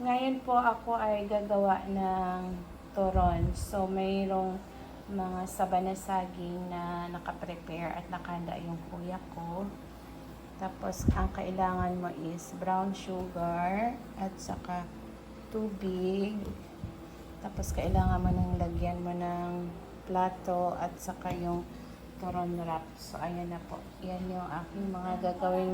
Ngayon po ako ay gagawa ng turon. So, mayroong mga saba na saging na nakaprepare at nakahanda yung kuya ko. Tapos, ang kailangan mo is brown sugar at saka tubig. Tapos, kailangan mo nang lagyan mo ng plato at saka yung turon wrap. So, ayan na po. Yan yung aking mga gagawin.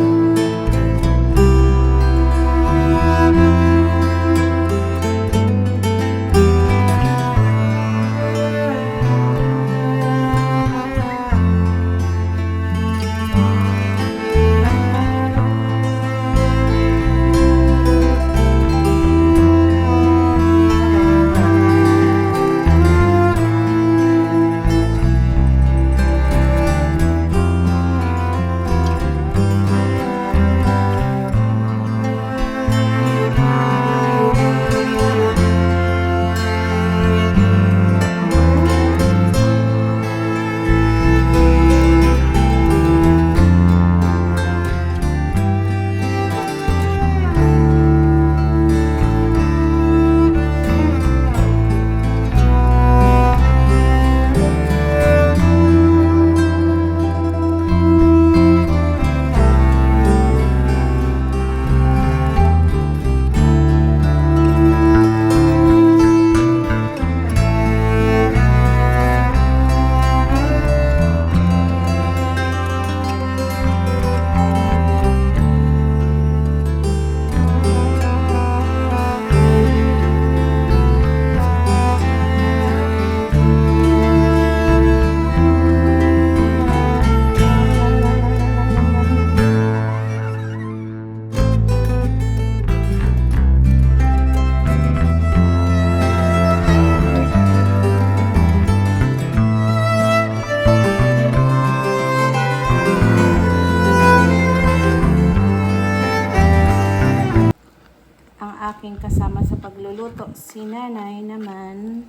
Aking kasama sa pagluluto. Si nanay naman,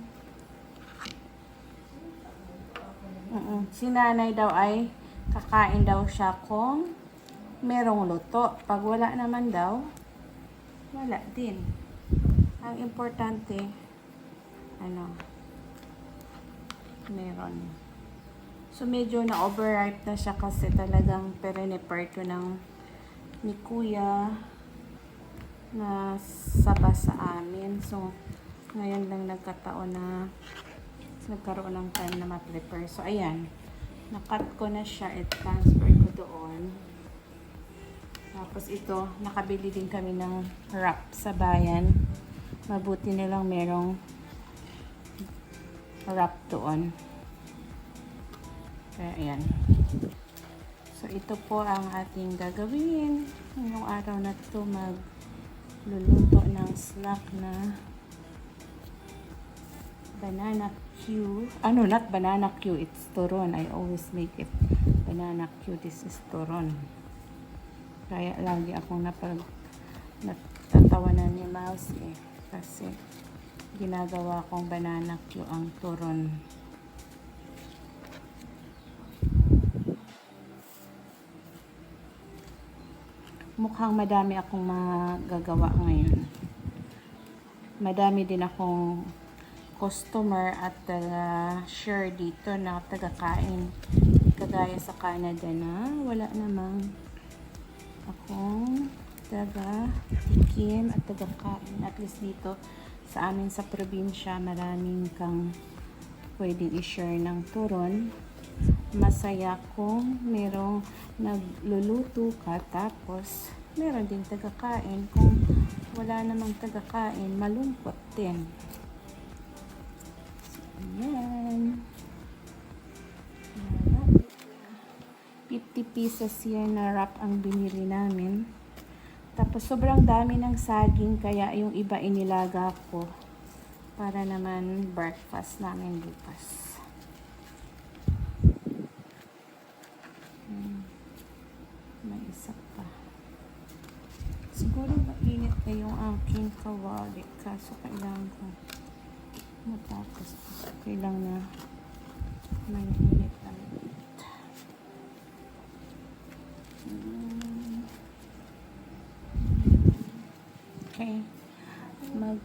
si nanay daw ay kakain daw siya kung merong luto. Pag wala naman daw, wala din. Ang importante, meron. So, medyo na-overripe na siya kasi talagang pereniper to ng ni kuya na saba sa amin. So, ngayon lang nagkataon na nagkaroon ng time na ma-prepare. So, ayan. Nakat ko na siya at transfer ko doon. Tapos ito, nakabili din kami ng wrap sa bayan. Mabuti nilang merong wrap doon. Kaya, ayan. So, ito po ang ating gagawin. Ngayong araw na ito, magluluto ng snack na banana Q. Not banana Q. It's turon. I always make it banana Q. This is turon. Kaya lagi akong natatawanan ni Mouse kasi ginagawa kong banana Q ang turon. Mukhang madami akong magagawa ngayon. Madami din akong customer at share dito na taga-kain. Kagaya sa Canada na wala namang akong taga-tikim at taga-kain. At least dito sa amin sa probinsya, maraming kang pwedeng i-share ng turon. Masaya kung merong nagluluto ka tapos meron din taga-kain. Kung wala namang taga-kain, malungkot din. Ayan. 50 pieces yan na wrap ang binili namin. Tapos sobrang dami ng saging kaya yung iba inilaga ko para naman breakfast namin bukas. May isa pa. Siguro mainit na yung aking kawali kaso kailangan ko matapos. Kailangan na mainit na ulit. Okay. mag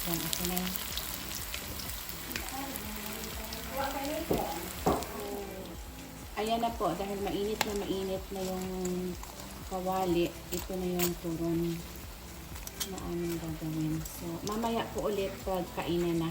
yan, ako na yun. Ayan na po, dahil mainit na yung kawali, ito na yung turon na aming gagawin. So, mamaya po ulit pag kainan na.